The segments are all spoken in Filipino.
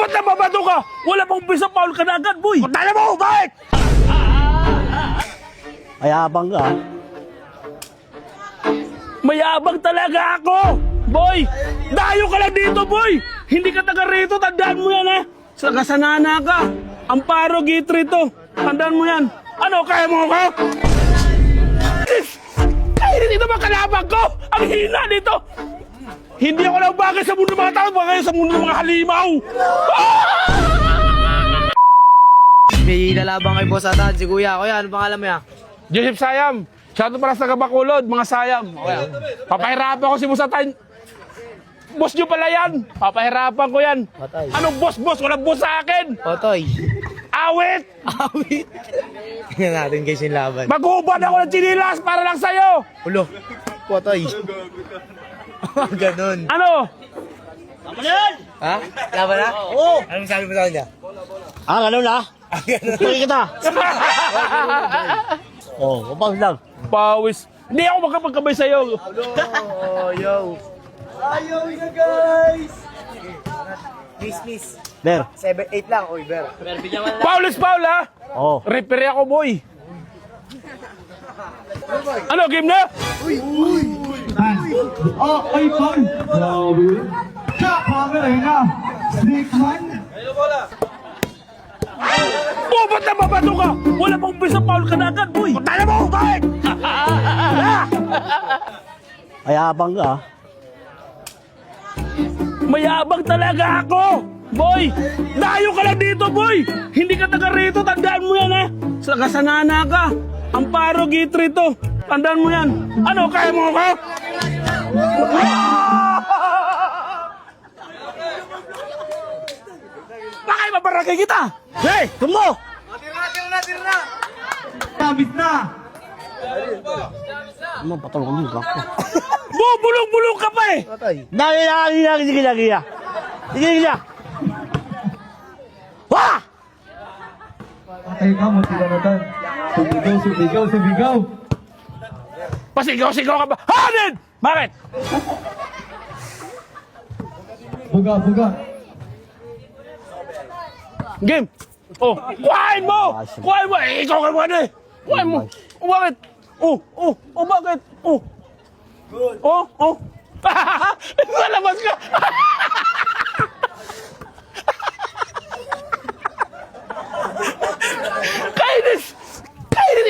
ba't nababato ka? Wala pang umpisa, foul ka na agad, boy! Tala mo! Bakit? Ayabang ka. Mayabang talaga ako! Boy! Dayo ka lang dito, boy! Hindi ka taga rito, tandaan mo yan, ha? Sagasanana ka! Amparo gate rito! Tandaan mo yan! Ano, kaya mo ako? Kaya dito ba kalabang ko? Ang hina dito! Hindi ako lang bagay sa mundo ng mga tao, bagay sa mundo ng mga halimaw! May lalabang kay Boss Atan, si Kuya. Kuya, ano pangalan mo yan? Joseph Sayam! Shout out para sa Bacolod, mga Sayam! Okay. Papahirapan ko si Boss Atan! Boss nyo pala yan! Papahirapan ko yan! Patay. Anong boss? Walang boss sa akin! Otoy. Awit! Awit. Tingnan natin guys yung laban. Maghubad ako ng chinilas para lang sa'yo! Ulo. Potoy. Ganon. Ano? Ha? Laban na? Oo. Anong sabi mo sa kanya? Ganun na. Pagkita kita. Kapag lang. Pawis. Hindi ako magkapagkabay sa'yo. Oh, yo. Ayaw na guys! Miss. Ber. 7-8 lang. Uy, Ber. Foul is foul, ha? Oo. Referee ako, boy. Ano, game na? Ay, Paul! Grabe! Camera na! Snake man! Oh, ba't nababato ka? Wala pang umpisa, foul ka na agad, boy. Tala mo! Bakit? Ayabang ka. Mayabang talaga ako! Boy! Dayo ka lang dito, boy! Hindi ka taga rito, tandaan mo yan, ha? Sagasanana ka! Amparo gate rito! Tandaan mo yan! Ano, kaya mo ako? Bakit mabarangay kita? Hey! Tumo! Tabit na! Ano, patulong mo. Bubulong-bulong ka pa eh! Potoy. Sige. Wah! Patay ka mo sila na doon. Subigaw! Pasigaw-sigaw ka ba? Hanid! Bakit? Buga! Game! Oh, kuhain mo! Kuhain mo! Eh, ikaw ka ano eh! Kuhain mo! Oh, bakit? Bakit? Lalabas ka! Kainis!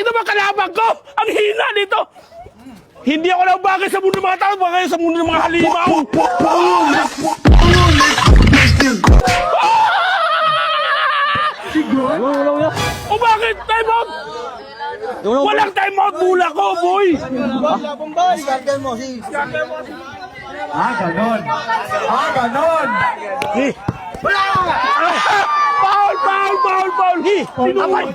Ito ba kalabang ko? Ang hina dito! Hindi ako lang bagay sa mundo ng mga tao, bagay sa mundo ng mga halimaw! O bakit? Time out! Walang time out! Bula ko, boy! Ganon! Foul! Abay! Foul!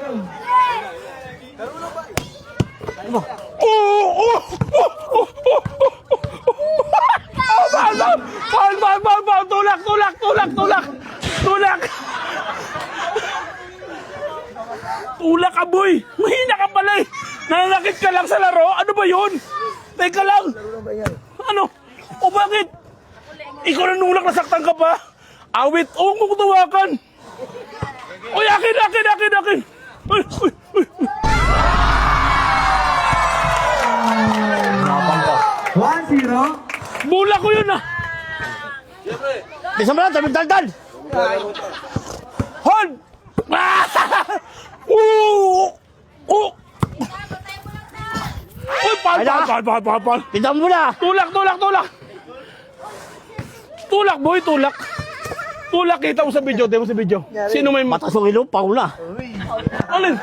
Tulak ka, boy! Mahina ka pala eh! Nananakit ka lang sa laro? Ano ba yun? Teka lang! Ano? O bakit? Ikaw na nulak, nasaktan ka pa? Awit! O, kung tawakan! Uy, akin! Uy! 1-0. Bula ko yun ah! Bisa mo lang, taldan! Hold! Uy, pal! Tignan mo na! Tulak! Tulak, boy, tulak! Tulak, kita mo sa video, di mo sa video. Sino may mata? Matas ang ilo, paul na. Alin?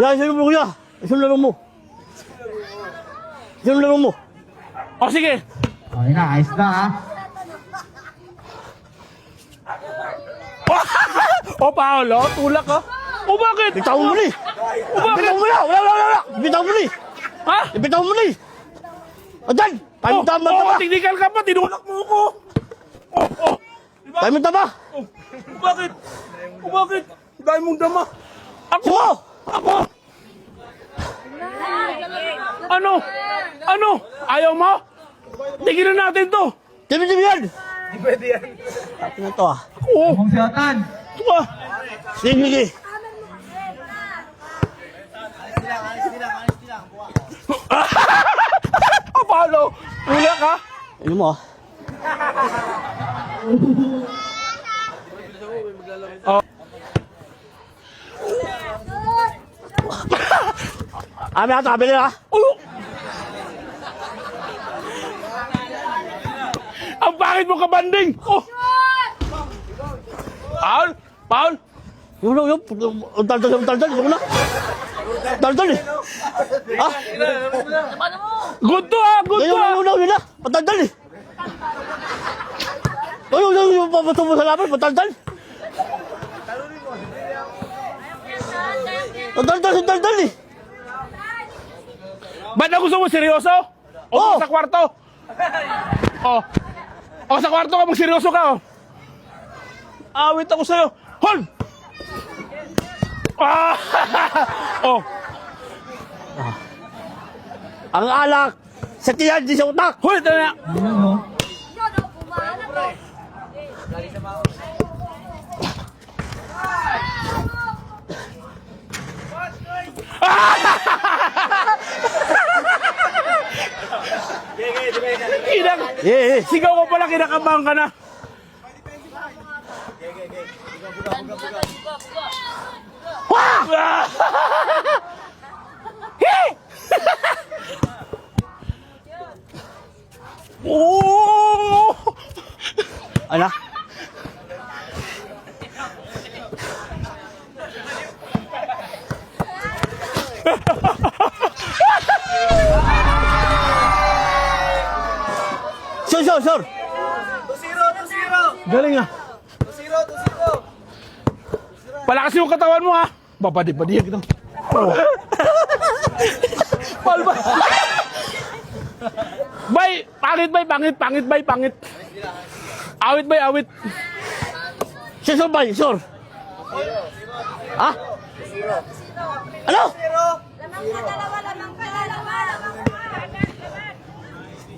Yan, sa'yo mo kuya. Isang laro mo. O, sige. Okay na, ayos na ha. O, Paolo, tulak ka. O, bakit? Bitaw mo ni. Bakit? Bitaw mo na. Wala. Bitaw mo ni. Ha? Bitaw mo ni. Adan! Tayo mo tama ba? Technical ka pa, tinulak mo ko. Diba? Tayo mo tama. Bakit? Dahil mong dama. Ako! Ano? Ayaw mo? Tignan natin to. Timi yan. Ano to ah? Oo. Mong siyatan. Ito ah. Sige. Paano? Hula ka? Ano mo ah? Ami ato, abili ah. Oh! Ang pangit mo kabanding! Oh! Paul! Paul! Yung daldal, yung na. Daldal eh. Ah? Good to ah! Good to ah! Yun na. Pataldal eh. Yung papato mo sa laban, pataldal. Daldal eh. Ba't na gusto mo seryoso? O sa kwarto? O sa kwarto ka magseryoso ka oh. Awit ako sa'yo. Hold! Ah! Oh. Ang alak, sa tiyan, di sa utak. Hold! Ito na. Ayan o. Sigaw ko pala, kinakabahan ka na. Wah! Oh! Ano? Sure. Galing ah. Palakas yung katawan mo ha. Babadi-badi kita. Oh. Palba. Bay, pangit. Awit. Sure ba? Sure. Ha? Ano?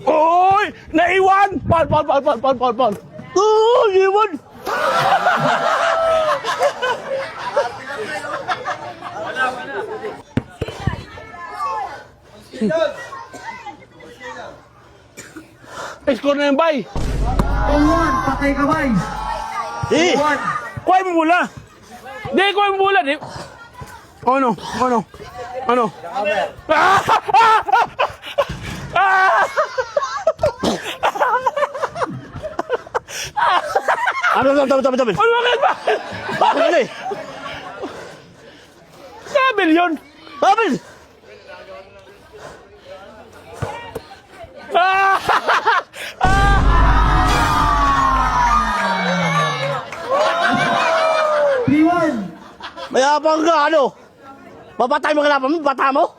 Oy! Naiwan! Pal. Oh, iwan. Score na yung bay. 2-1, patay ka bay. Eh, Kuhay mo mula. Di, kuhay mo mula. Di. Ano? ano, tabi. Ano ba? Bakit eh? Sabi yun. Bakit? Mayabang ka, ano? Mapatay mo kalaban mo, bata mo?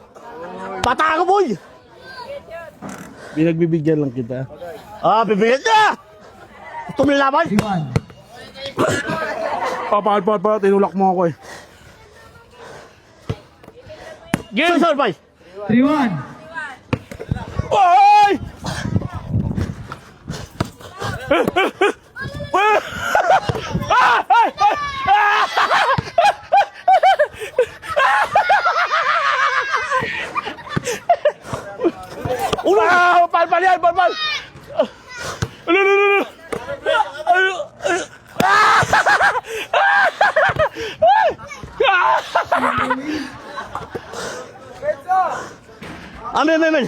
Bata ka, boy! Binagbibigyan lang kita. Ah, bibigyan niya! Gusto mo nilaban? 3-1. Paul, tinulak mo ako eh. Game! Sure, bay! 3-1. Oy! Pal yan! Amen.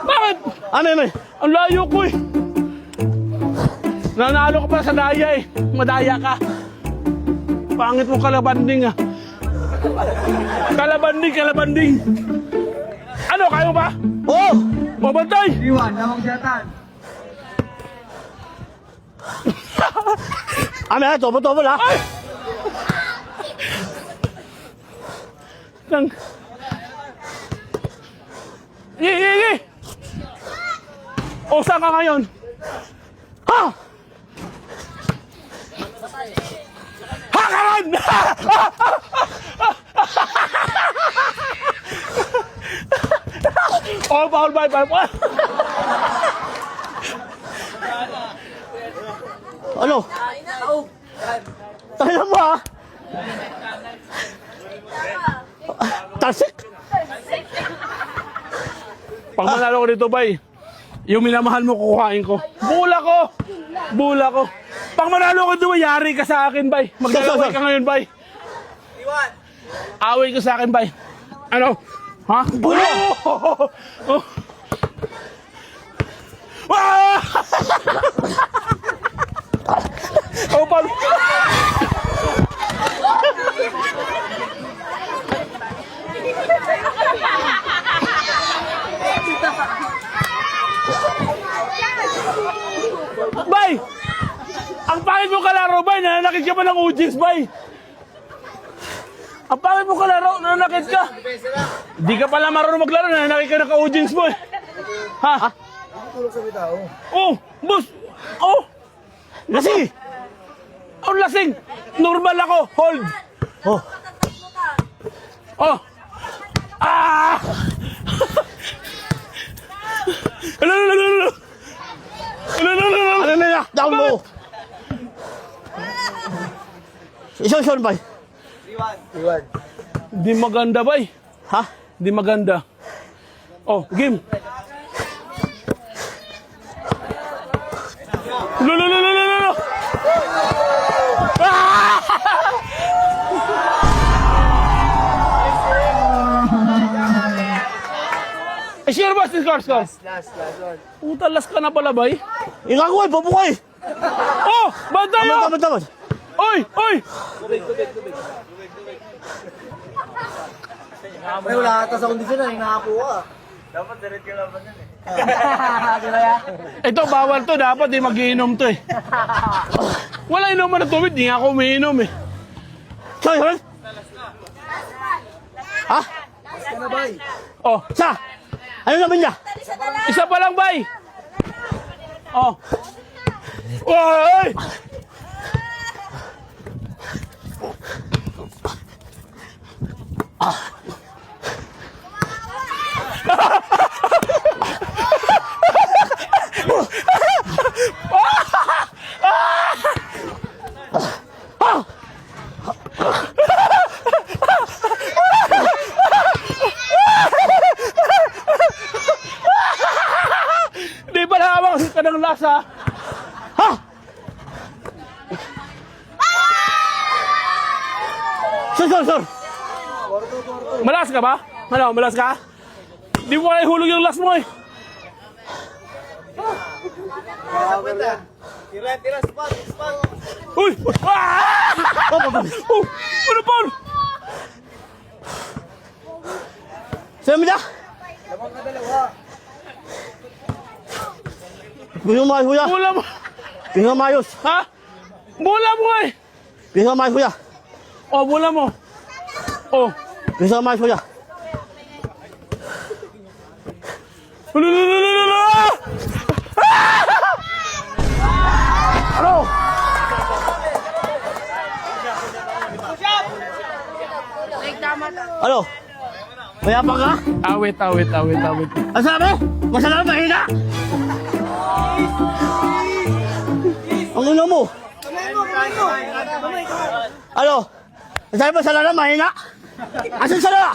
Bakit? Amen. Ang layo ko eh. Nanalo ka pa sa daya eh. Madaya ka. Pangit mo kalabanding ah. Kalabanding. Ano, kayo ba? Oh! Mabantay! 3-1, lamang siyatan. Amen, tobo lah. Ay! Nang... Ye! O, saan ka ngayon? Ha! Hakaran! Oh, Paul, bye. Ano? Tayo mo ha? Tasik? Pag manalo ko dito, bay, yung minamahal mo kukuhain ko. Bula ko! Bula ko. Pag manalo ko dito, yari ka sa akin, bay. Maglalaway ka ngayon, bay. Away ka sa akin, bay. Ano? Ha? Bula! Oh! Ah! Oh, pal! Bay! Ang pangit mo kalaro, bay! Nananakit ka pa ng Ujins, bay! Ang pangit mo kalaro, nananakit ka! Di ka pala marunong maglaro, nananakit ka ng ka-Ujins mo eh! Ha? Oh! Boss! Oh! Lasing! Ang lasing! Normal ako! Hold! Oh, Oh! Ah! Ano? ano na yan? Down mo! Iso, bay. Di maganda, bay. Ha? Di maganda. Oh, game. Lo. Ah! Sure ba si Scores? Last one. Puta, last ka na pala, bay. Ikaw ko, babukay! Oh! Ba't tayo? Tama. Oy! May wala ata sa kondisyon na, hinahapo ka. Ito, bawal to. Dapat di mag-iinom to eh. Wala inuman na tubig. Di nga ako umiinom eh. Sorry. Ha? Oh, Sa? Ano naman niya? isa pa lang, bay. Oh. Oy! Di ba hawak ka ng lasa? Ha? Sir. Malas ka ba? Ano, malas ka? Di mo kaya hulog yung last mo eh. Tira, spot. Uy! Ah! Oh! Ano pa? Sir, mida? Gusto mo ay huya? Bula mo! Gusto mo ayos? Ha? Bula mo eh! Gusto mo ay huya? Oh, bula mo. Oh. Gusto mo ay huya? Lulululululu! Ano? Ano? Mayabang ka? Awit. Ang sabi? Masalamat mahina? Ang ino mo? Ano? Ang sabi masalamat mahina? Asan sala?